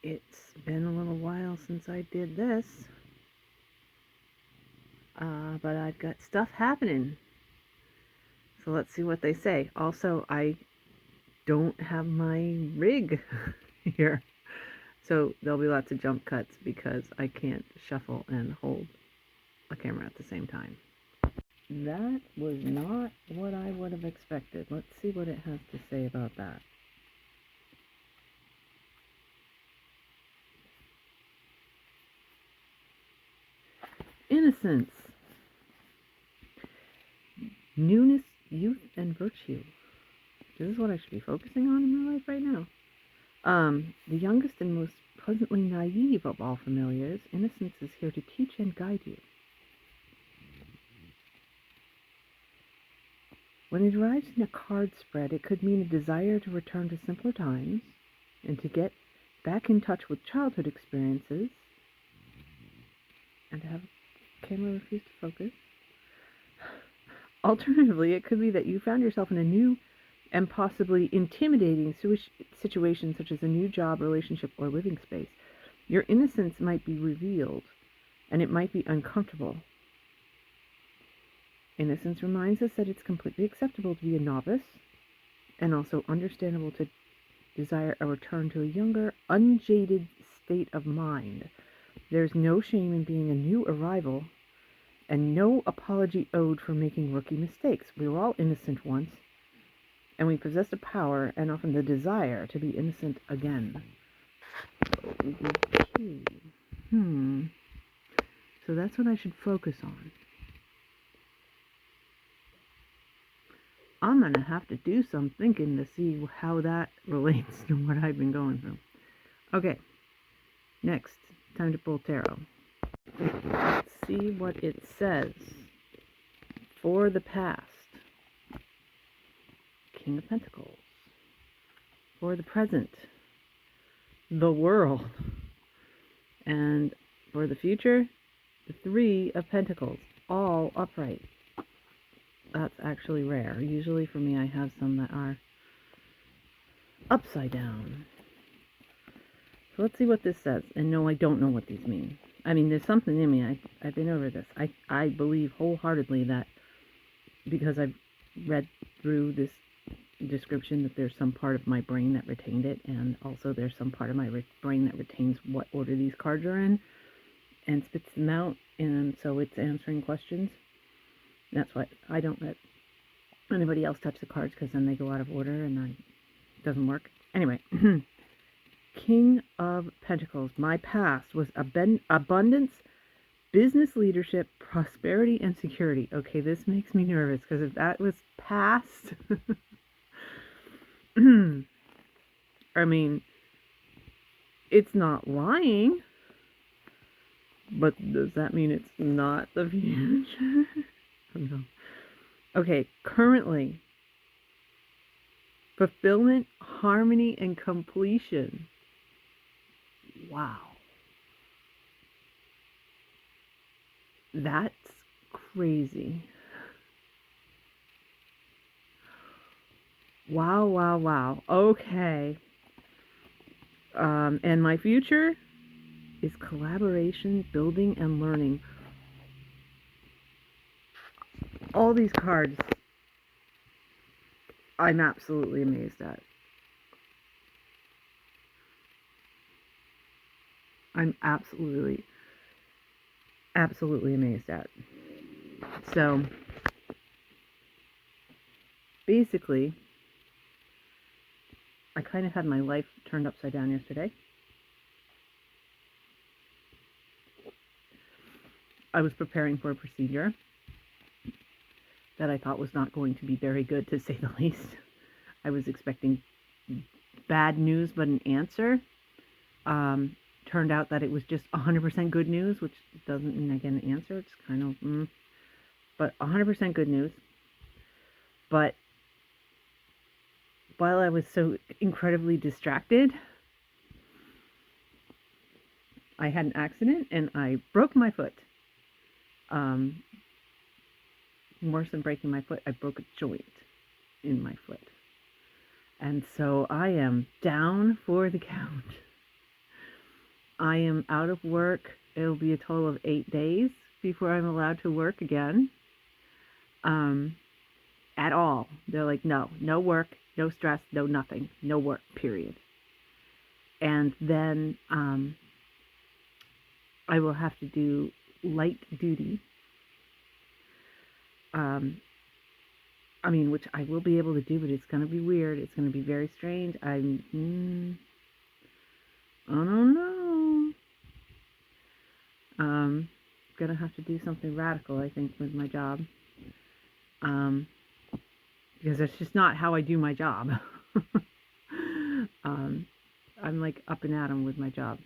It's been a little while since I did this, but I've got stuff happening. So let's see what they say. Also, I don't have my rig here. So there'll be lots of jump cuts because I can't shuffle and hold a camera at the same time. That was not what I would have expected. Let's see what it has to say about that. Innocence, newness, youth, and virtue. This is what I should be focusing on in my life right now. The youngest and most pleasantly naive of all familiars, innocence is here to teach and guide you. When it arrives in a card spread, it could mean a desire to return to simpler times and to get back in touch with childhood experiences and to have a camera refuse to focus. Alternatively, it could be that you found yourself in a new and possibly intimidating situation such as a new job, relationship, or living space. Your innocence might be revealed, and it might be uncomfortable. Innocence reminds us that it's completely acceptable to be a novice, and also understandable to desire a return to a younger, unjaded state of mind. There's no shame in being a new arrival, and no apology owed for making rookie mistakes. We were all innocent once, and we possess the power and often the desire to be innocent again. Okay. So that's what I should focus on. I'm going to have to do some thinking to see how that relates to what I've been going through. Okay. Next, time to pull tarot. Let's see what it says. For the past, King of Pentacles. For the present, the World. And for the future, the Three of Pentacles, all upright. That's actually rare. Usually for me, I have some that are upside down. So let's see what this says. And no, I don't know what these mean. I mean, there's something in me. I've been over this. I believe wholeheartedly that because I've read through this description that there's some part of my brain that retained it, and also there's some part of my brain that retains what order these cards are in and spits them out, and so it's answering questions. That's why I don't let anybody else touch the cards, because then they go out of order and it doesn't work. Anyway, King of Pentacles. My past was abundance, business leadership, prosperity, and security. Okay, this makes me nervous, because if that was past, I mean, it's not lying, but does that mean it's not the future? No. Okay, currently, fulfillment, harmony, and completion. Wow. That's crazy. Wow, wow, wow. Okay. And my future is collaboration, building, and learning. All these cards, I'm absolutely amazed at. I'm absolutely amazed at. So, basically, I kind of had my life turned upside down yesterday. I was preparing for a procedure that I thought was not going to be very good, to say the least. I was expecting bad news, but an answer. Turned out that it was just 100% good news, which doesn't mean I get an answer. It's kind of, but 100% good news. But while I was so incredibly distracted, I had an accident and I broke my foot. Worse than breaking my foot, I broke a joint in my foot. And so I am down for the count. I am out of work. It'll be a total of 8 days before I'm allowed to work again. Um, at all. They're like, no, no work, no stress, no nothing, no work, period. And then I will have to do light duty. Which I will be able to do, but it's going to be weird. It's going to be very strange. I don't know. Going to have to do something radical, I think, with my job. Because that's just not how I do my job. I'm like up and at 'em with my job.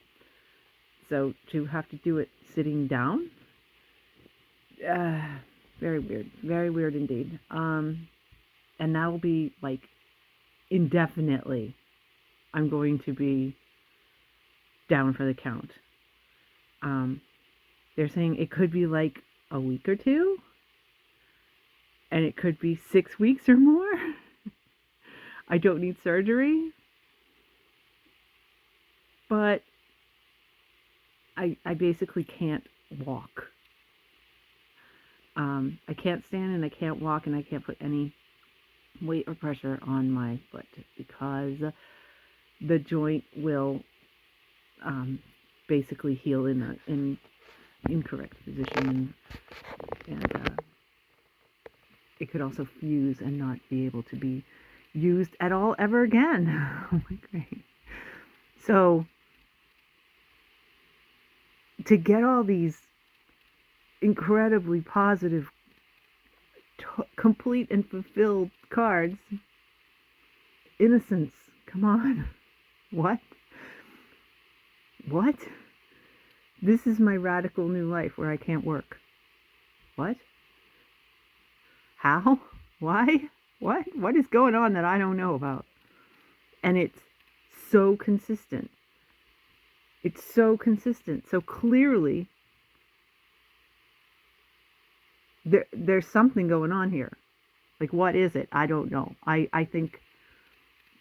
So to have to do it sitting down, very weird indeed. And that will be like indefinitely. I'm going to be down for the count. They're saying it could be like a week or two, and it could be 6 weeks or more. I don't need surgery, but I basically can't walk. I can't stand and I can't walk and I can't put any weight or pressure on my foot because the joint will basically heal in an incorrect position, and it could also fuse and not be able to be used at all ever again. Oh my God. So to get all these incredibly positive, complete and fulfilled cards, innocence, come on. What? This is my radical new life where I can't work. What? How? Why? What is going on that I don't know about? And it's so consistent. So clearly, there's something going on here. Like, what is it? I don't know. I think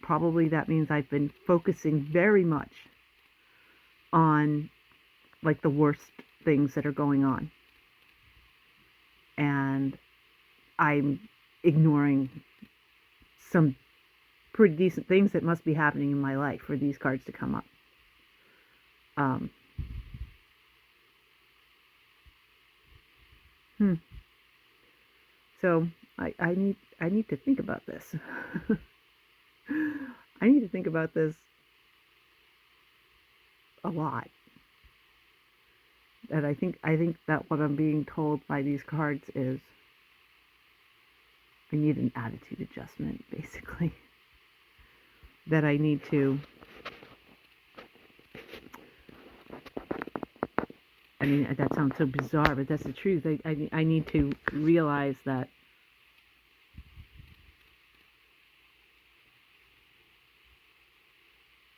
probably that means I've been focusing very much on like the worst things that are going on. And I'm ignoring some pretty decent things that must be happening in my life for these cards to come up. So I need to think about this. I need to think about this a lot. And I think that what I'm being told by these cards is I need an attitude adjustment, basically. That I need to, I mean, that sounds so bizarre, but that's the truth. I need to realize that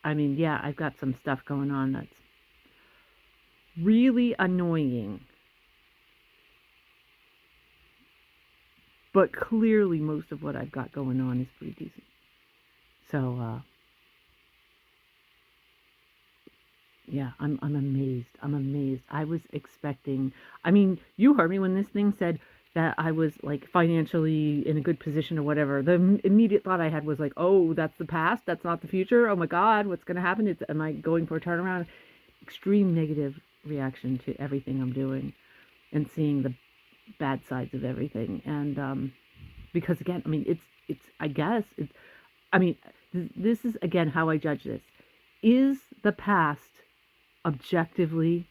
yeah, I've got some stuff going on that's really annoying. But clearly most of what I've got going on is pretty decent. So, yeah, I'm amazed. I was expecting, you heard me when this thing said that I was like financially in a good position or whatever. The immediate thought I had was like, oh, that's the past. That's not the future. Oh my God, what's going to happen? Am I going for a turnaround? Extreme negative reaction to everything I'm doing and seeing the bad sides of everything. And, because again, this is again how I judge this. Is the past objectively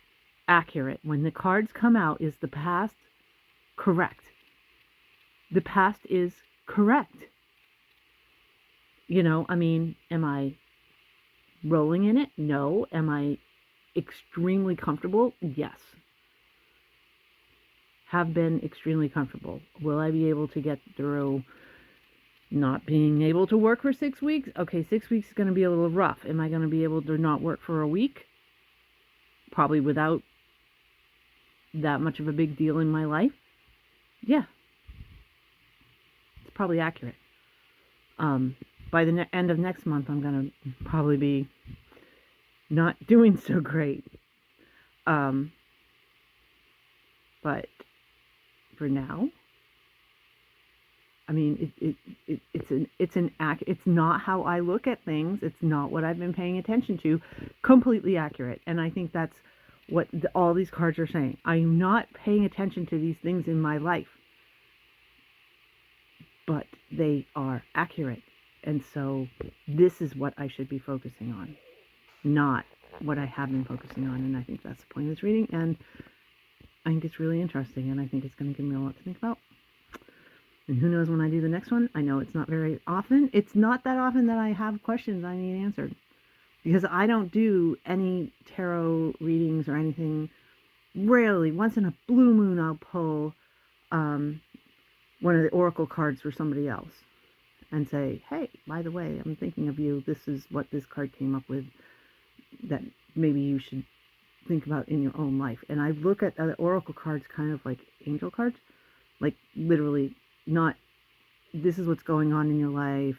accurate? When the cards come out, is the past correct? The past is correct. Am I rolling in it? No. Am I extremely comfortable? Yes. Have been extremely comfortable. Will I be able to get through not being able to work for 6 weeks? Okay, 6 weeks is going to be a little rough. Am I going to be able to not work for a week? Probably without that much of a big deal in my life. Yeah. It's probably accurate. By the end of next month, I'm going to probably be not doing so great. Um, but for now, I mean, it's not how I look at things. It's not what I've been paying attention to. Completely accurate, and I think that's what all these cards are saying. I'm not paying attention to these things in my life, but they are accurate, and so this is what I should be focusing on, not what I have been focusing on. And I think that's the point of this reading, and I think it's really interesting, and I think it's going to give me a lot to think about. And who knows when I do the next one? I know it's not very often. It's not that often that I have questions I need answered, because I don't do any tarot readings or anything. Rarely, once in a blue moon, I'll pull one of the oracle cards for somebody else and say, hey, by the way, I'm thinking of you. This is what this card came up with that maybe you should think about in your own life. And I look at the oracle cards kind of like angel cards, like literally not this is what's going on in your life,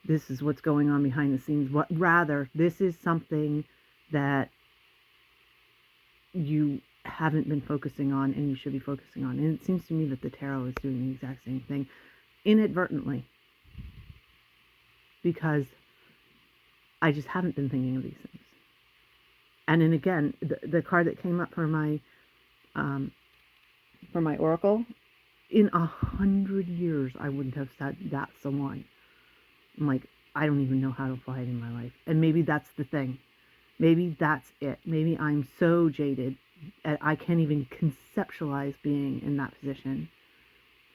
this is what's going on behind the scenes. What rather, this is something that you haven't been focusing on and you should be focusing on. And it seems to me that the tarot is doing the exact same thing inadvertently, because I just haven't been thinking of these things. And then again, the card that came up for my oracle, in 100 years, I wouldn't have said that's the one. I'm like, I don't even know how to apply it in my life. And maybe that's the thing. Maybe that's it. Maybe I'm so jaded I can't even conceptualize being in that position.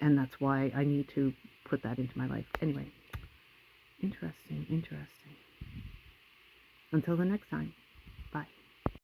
And that's why I need to put that into my life. Anyway, interesting. Until the next time.